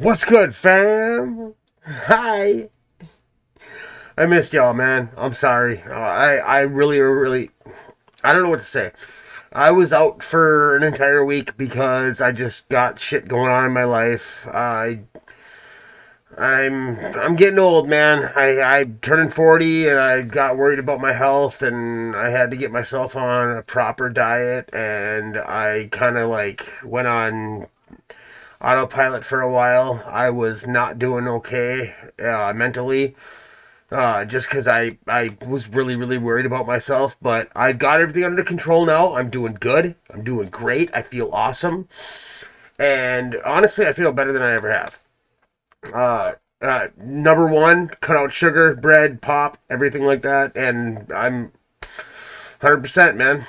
What's good, fam? Hi. I missed y'all, man. I'm sorry. I really, I don't know what to say. I was out for an entire week because I just got shit going on in my life. I'm getting old, man. I'm turning 40, and I got worried about my health, and I had to get myself on a proper diet, and I kind of like went on autopilot for a while. I was not doing okay mentally, just because I was really worried about myself. But I've got everything under control now. I'm doing good. I'm doing great. I feel awesome. And honestly, I feel better than I ever have. Number one, cut out sugar, bread, pop, everything like that. And I'm 100%, man.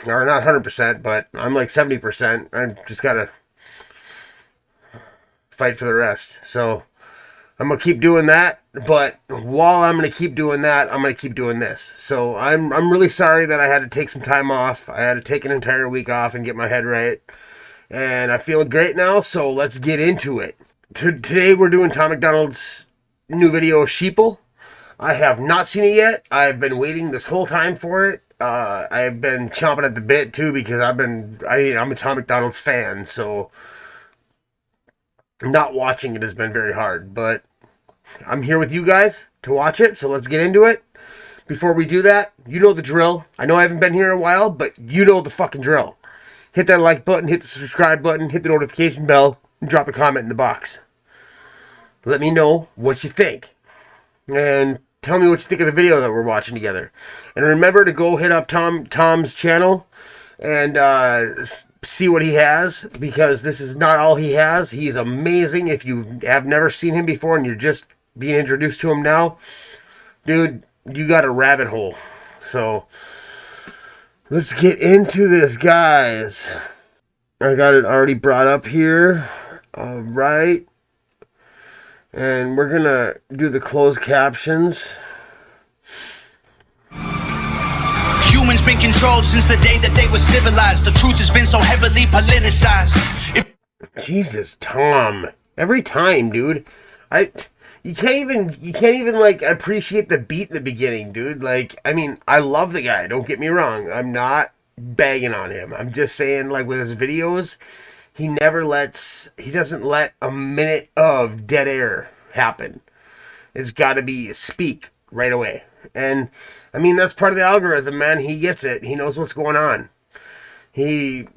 Or not 100%, but I'm like 70%. I just got to fight for the rest. So I'm gonna keep doing that, but while I'm gonna keep doing that, I'm gonna keep doing this. So I'm really sorry that I had to take some time off. I had to take an entire week off and get my head right, and I'm feeling great now. So let's get into it. Today we're doing Tom Macdonald's new video, Sheaple. I have not seen it yet. I've been waiting this whole time for it. I've been chomping at the bit too because I'm a Tom Macdonald fan, so not watching it has been very hard, but I'm here with you guys to watch it, so let's get into it. Before we do that, you know the drill. I know I haven't been here in a while, but you know the fucking drill. Hit that like button, hit the subscribe button, hit the notification bell, and drop a comment in the box. Let me know what you think. And tell me what you think of the video that we're watching together. And remember to go hit up Tom's channel and see what he has, because this is not all he has. He's amazing. If you have never seen him before and you're just being introduced to him now, dude, you got a rabbit hole. So let's get into this, guys. I got it already brought up here. All right, and we're gonna do the closed captions. Humans been controlled since the day that they were civilized. The truth has been so heavily politicized. Jesus, Tom. Every time, dude. You can't even like appreciate the beat in the beginning, dude. Like, I mean, I love the guy, don't get me wrong. I'm not bagging on him. I'm just saying, like, with his videos, he doesn't let a minute of dead air happen. It's gotta be speak right away. And I mean, that's part of the algorithm, man. He gets it. He knows what's going on. He's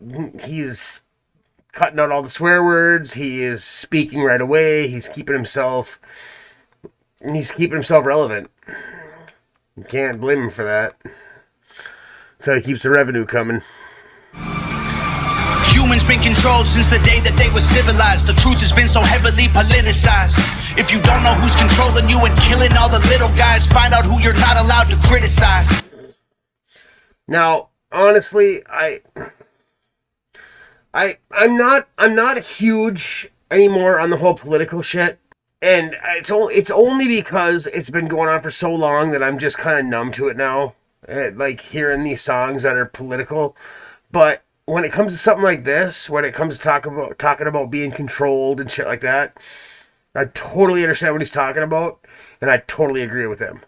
cutting out all the swear words. He is speaking right away. He's keeping himself relevant. You can't blame him for that. So he keeps the revenue coming. Humans been controlled since the day that they were civilized. The truth has been so heavily politicized. If you don't know who's controlling you and killing all the little guys, find out who you're not allowed to criticize. Now, honestly, I'm not huge anymore on the whole political shit. And it's only because it's been going on for so long that I'm just kind of numb to it now. Like hearing these songs that are political. But when it comes to something like this, when it comes to talking about being controlled and shit like that, I totally understand what he's talking about, and I totally agree with him.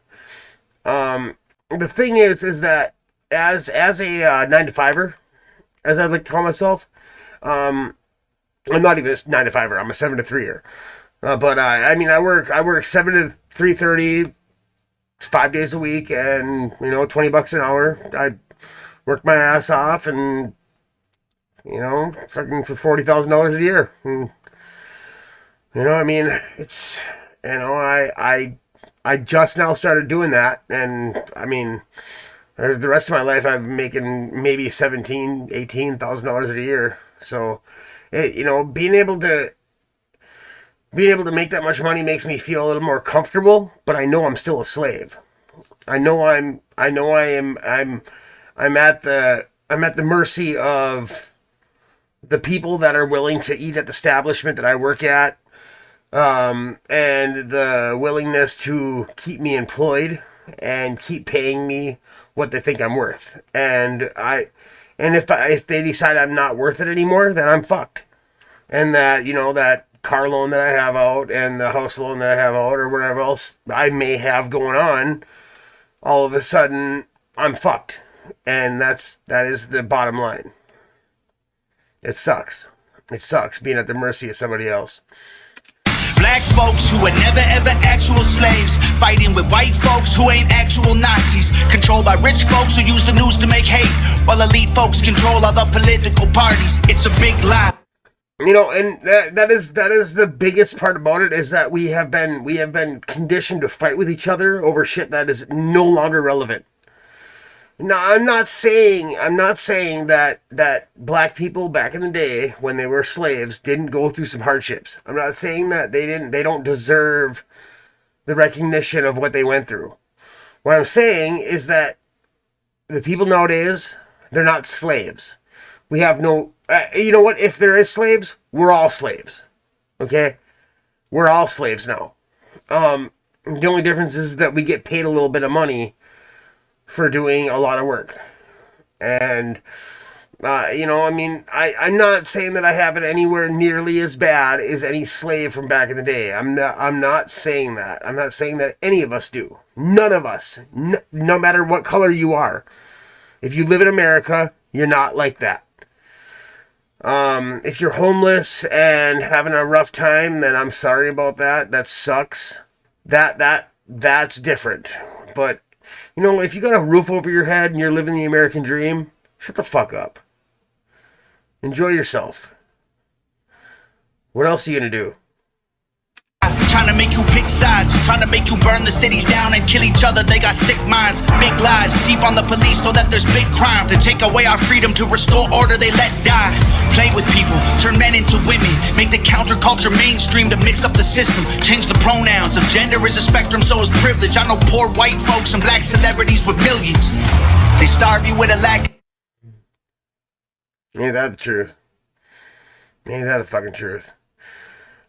The thing is that as a 9-to-5er, as I like to call myself, I'm not even a 9-to-5er. I'm a 7-to-3er. But I mean, I work 7 to 3:30, 5 days a week, and $20 an hour. I work my ass off, and fucking for $40,000 a year. And, I mean, it's I just now started doing that, and I mean, the rest of my life I'm making maybe $18,000 a year. So, being able to make that much money makes me feel a little more comfortable, but I know I'm still a slave. I'm at the mercy of the people that are willing to eat at the establishment that I work at, and the willingness to keep me employed and keep paying me what they think I'm worth. And if they decide I'm not worth it anymore, then I'm fucked. And that car loan that I have out and the house loan that I have out or whatever else I may have going on, all of a sudden I'm fucked. And that is the bottom line. It sucks. It sucks being at the mercy of somebody else. Black folks who are never ever actual slaves, fighting with white folks who ain't actual Nazis, controlled by rich folks who use the news to make hate, while elite folks control other political parties. It's a big lie. You know, and that is the biggest part about it, is that we have been conditioned to fight with each other over shit that is no longer relevant. Now, I'm not saying that black people back in the day when they were slaves didn't go through some hardships. I'm not saying that they don't deserve the recognition of what they went through. What I'm saying is that the people nowadays, they're not slaves. We have no, you know what? If there is slaves, we're all slaves. Okay? We're all slaves now. The only difference is that we get paid a little bit of money for doing a lot of work. And, you know, I mean, I'm not saying that I have it anywhere nearly as bad as any slave from back in the day. I'm not saying that. I'm not saying that any of us do. None of us. No matter what color you are. If you live in America, you're not like that. If you're homeless and having a rough time, then I'm sorry about that. That sucks. That's different. But, you know, if you got a roof over your head and you're living the American dream, shut the fuck up. Enjoy yourself. What else are you gonna do? Trying to make you pick sides, trying to make you burn the cities down and kill each other. They got sick minds, big lies, deep on the police so that there's big crime. To take away our freedom, to restore order they let die. Play with people, turn men into women, make the counterculture mainstream to mix up the system. Change the pronouns, if gender is a spectrum, so is privilege. I know poor white folks and black celebrities with millions. They starve you with a lack. Ain't that the truth? Ain't that the fucking truth?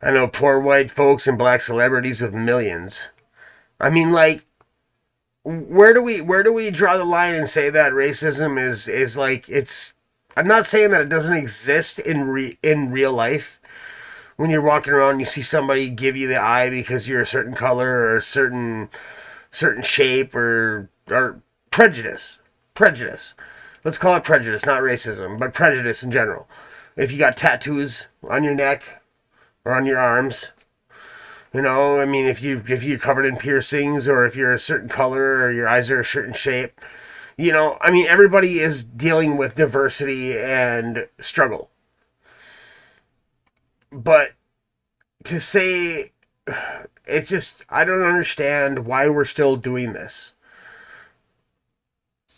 I know poor white folks and black celebrities with millions. I mean, like, where do we draw the line and say that racism is like, it's... I'm not saying that it doesn't exist in real life. When you're walking around and you see somebody give you the eye because you're a certain color or a certain shape or prejudice. Prejudice. Let's call it prejudice, not racism, but prejudice in general. If you got tattoos on your neck or on your arms, you know, I mean, if you're covered in piercings, or if you're a certain color, or your eyes are a certain shape, you know, I mean, everybody is dealing with diversity and struggle. But to say, it's just, I don't understand why we're still doing this.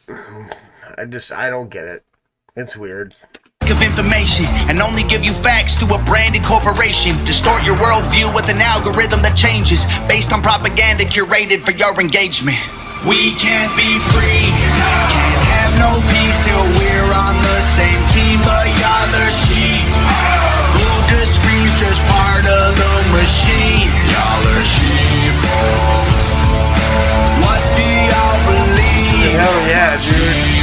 I don't get it. It's weird. Of information and only give you facts to a branded corporation. Distort your worldview with an algorithm that changes based on propaganda curated for your engagement. We can't be free, can't have no peace till we're on the same team, but y'all are sheep. Blue to screen's just part of the machine. Y'all are sheep. What do y'all believe? Hell yeah, dude.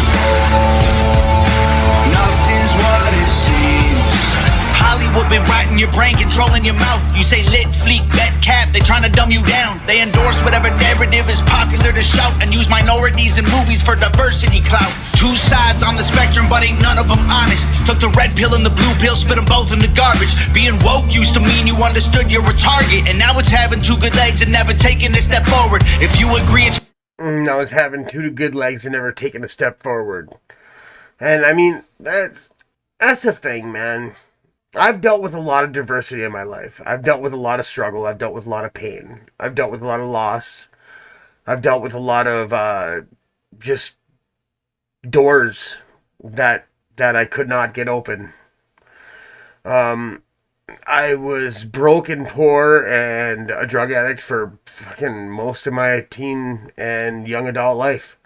Hollywood been right in your brain, controlling your mouth. You say lit, fleek, bet, cap, they trying to dumb you down. They endorse whatever narrative is popular to shout, and use minorities in movies for diversity clout. Two sides on the spectrum, but ain't none of them honest. Took the red pill and the blue pill, spit them both in the garbage. Being woke used to mean you understood you're a target, and now it's having two good legs and never taking a step forward. If you agree, it's... Now it's having two good legs and never taking a step forward. And I mean, that's the thing, man. I've dealt with a lot of diversity in my life. I've dealt with a lot of struggle. I've dealt with a lot of pain. I've dealt with a lot of loss. I've dealt with a lot of just doors that I could not get open. I was broke and poor and a drug addict for fucking most of my teen and young adult life.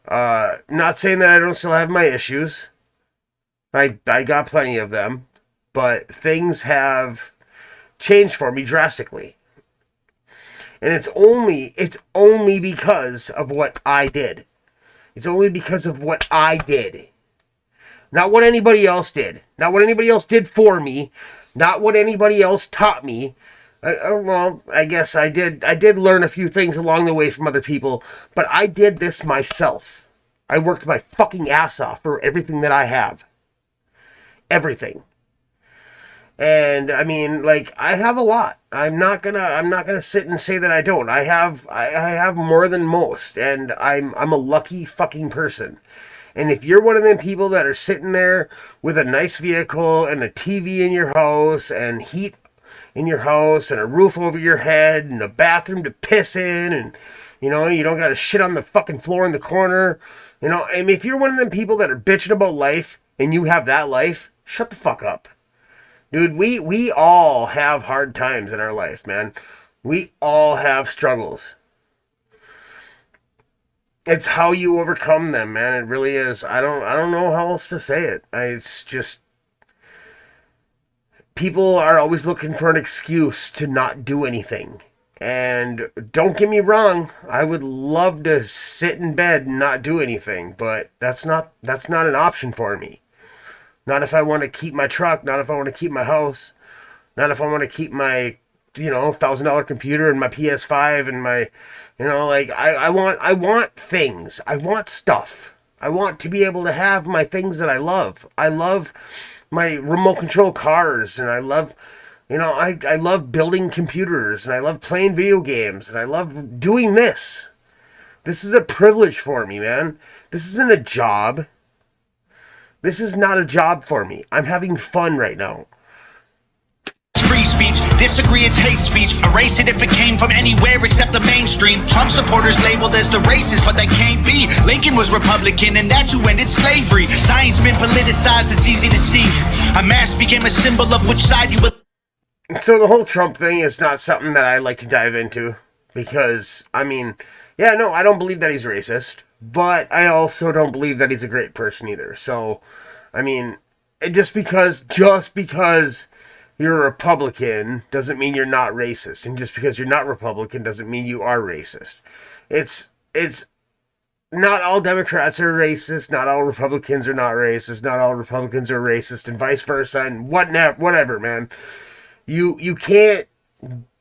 Not saying that I don't still have my issues. I got plenty of them. But things have changed for me drastically. And it's only because of what I did. It's only because of what I did. Not what anybody else did. Not what anybody else did for me. Not what anybody else taught me. Well, I guess I did. I did learn a few things along the way from other people, but I did this myself. I worked my fucking ass off for everything that I have. Everything. And I mean, like, I have a lot. I'm not gonna sit and say that I don't. I have more than most, and I'm a lucky fucking person. And if you're one of them people that are sitting there with a nice vehicle and a TV in your house and heat in your house and a roof over your head and a bathroom to piss in, and you don't got to shit on the fucking floor in the corner, I mean, if you're one of them people that are bitching about life and you have that life, shut the fuck up. Dude, we all have hard times in our life, man. We all have struggles. It's how you overcome them, man. It really is. I don't know how else to say it. It's just people are always looking for an excuse to not do anything. And don't get me wrong, I would love to sit in bed and not do anything, but that's not an option for me. Not if I want to keep my truck, not if I want to keep my house, not if I want to keep my, $1,000 computer and my PS5 and my, like I want things. I want stuff. I want to be able to have my things that I love. I love my remote control cars, and I love, I love building computers, and I love playing video games, and I love doing this. This is a privilege for me, man. This isn't a job. This is not a job for me. I'm having fun right now. Free speech, disagree, it's hate speech. Erase it if it came from anywhere except the mainstream. Trump supporters labeled as the racist, but they can't be. Lincoln was Republican, and that's who ended slavery. Science been politicized, it's easy to see. A mask became a symbol of which side you will. So the whole Trump thing is not something that I like to dive into. Because, I mean, yeah, no, I don't believe that he's racist. But I also don't believe that he's a great person either. So, I mean, just because you're a Republican doesn't mean you're not racist. And just because you're not Republican doesn't mean you are racist. It's not all Democrats are racist, not all Republicans are not racist, not all Republicans are racist, and vice versa, and whatever, man. You can't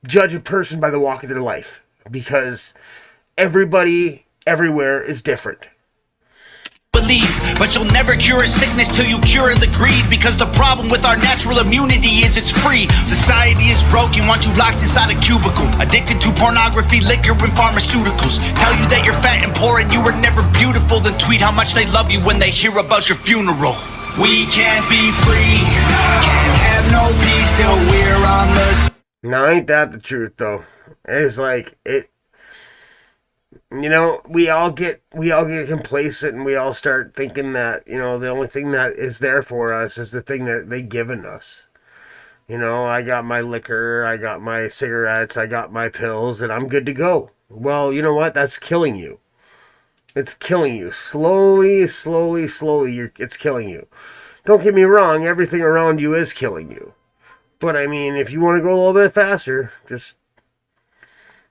judge a person by the walk of their life, because everybody everywhere is different. Believe, but you'll never cure a sickness till you cure the greed, because the problem with our natural immunity is it's free. Society is broken, want you locked inside a cubicle, addicted to pornography, liquor, and pharmaceuticals. Tell you that you're fat and poor and you were never beautiful, then tweet how much they love you when they hear about your funeral. We can't be free, can't have no peace till we're on the. Now ain't that the truth though? It's like it. We all get complacent, and we all start thinking that, the only thing that is there for us is the thing that they've given us. I got my liquor, I got my cigarettes, I got my pills, and I'm good to go. Well, you know what? That's killing you. It's killing you. Slowly, it's killing you. Don't get me wrong, everything around you is killing you. But, I mean, if you want to go a little bit faster, just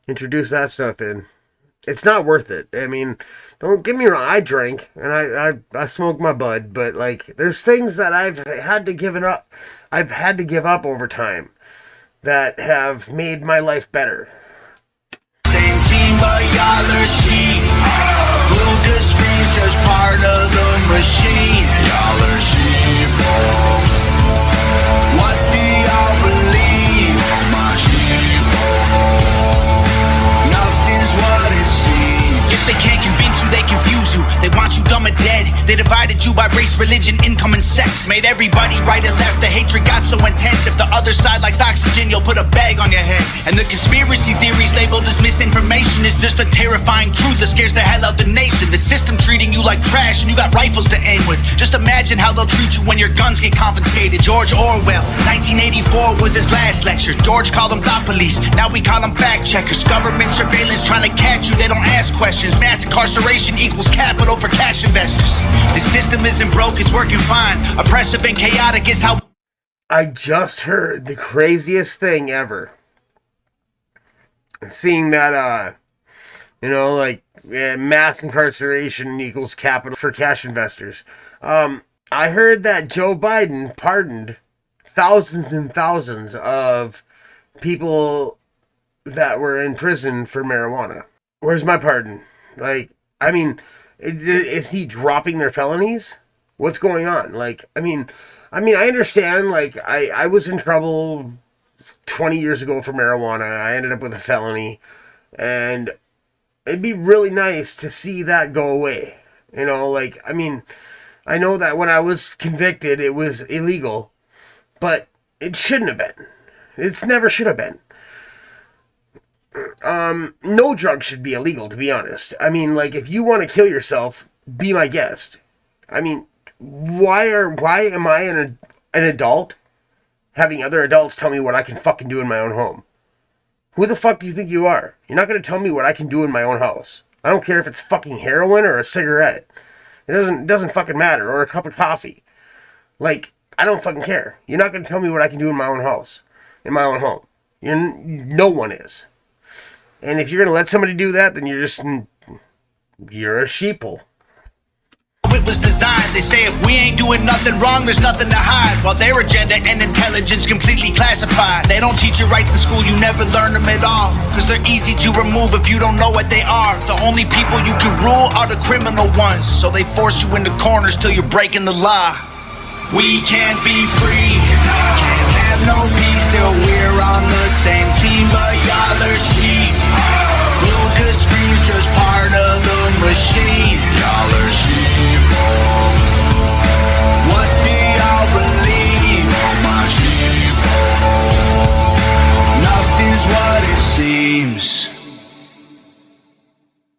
introduce that stuff in. It's not worth it. I mean, don't get me wrong. I drink and I smoke my bud, but like, there's things that I've had to give up. I've had to give up over time that have made my life better. Same team, but y'all are sheep. Blue to screens, just part of the machine. Y'all are sheep. What do y'all believe? My sheep. Nothing's what it seems. If they can't convince you, they confuse you. They want you dumb and dead. They divided you by race, religion, income, and sex. Made everybody right and left. The hatred got so intense. If the other side likes oxygen, you'll put a bag on your head. And the conspiracy theories labeled as misinformation is just a terrifying truth that scares the hell out the nation. The system treating you like trash, and you got rifles to aim with. Just imagine how they'll treat you when your guns get confiscated. George Orwell, 1984 was his last lecture. George called them thought police, now we call them fact checkers. Government surveillance trying to catch you, they don't ask questions. Mass incarceration equals capital for cash investors. The system isn't broke, it's working fine. Oppressive and chaotic is how. I just heard the craziest thing ever. Seeing that, mass incarceration equals capital for cash investors. I heard that Joe Biden pardoned thousands and thousands of people that were in prison for marijuana. Where's my pardon? Like, I mean, is he dropping their felonies? What's going on? Like, I understand. Like, I was in trouble 20 years ago for marijuana. I ended up with a felony, and it'd be really nice to see that go away. You know, like, I know that when I was convicted, it was illegal, but it shouldn't have been. It's never should have been. No drug should be illegal, to be honest. Like, if you want to kill yourself, be my guest. Why am I an adult having other adults tell me what I can fucking do in my own home? Who the fuck do you think you are? You're not going to tell me what I can do in my own house. I don't care if it's fucking heroin or a cigarette. It doesn't fucking matter. Or a cup of coffee. Like, I don't fucking care. You're not going to tell me what I can do in my own house. In my own home. No one is. And if you're going to let somebody do that, then you're a sheeple. It was designed. They say if we ain't doing nothing wrong, there's nothing to hide. While their agenda and intelligence completely classified. They don't teach you rights in school, you never learn them at all. Cause they're easy to remove if you don't know what they are. The only people you can rule are the criminal ones. So they force you into corners till you're breaking the law. We can't be free, can't have no peace till we're on the same team. But y'all are sheep. Blue screen's just part of the machine. Y'all are sheep. What do y'all believe? Oh, my sheep. Nothing's what it seems.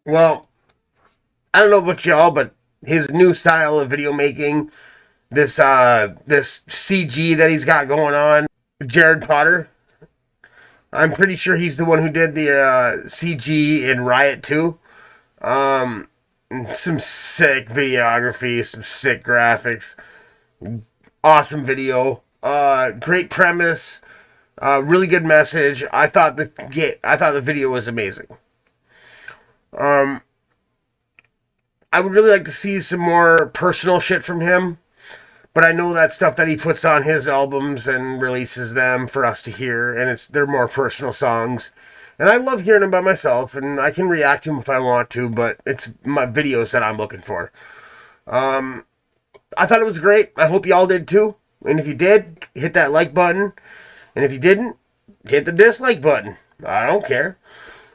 Well, I don't know about y'all, but his new style of video making, this CG that he's got going on, Jared Potter, I'm pretty sure he's the one who did the CG in Riot 2. Some sick videography, some sick graphics, awesome video, great premise, really good message. I thought the video was amazing. I would really like to see some more personal shit from him. But I know that stuff that he puts on his albums and releases them for us to hear, and they're more personal songs. And I love hearing them by myself, and I can react to them if I want to, but it's my videos that I'm looking for. I thought it was great. I hope y'all did too. And if you did, hit that like button. And if you didn't, hit the dislike button. I don't care.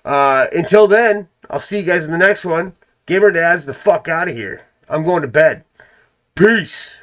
Until then, I'll see you guys in the next one. Gamer Dad's the fuck out of here. I'm going to bed. Peace.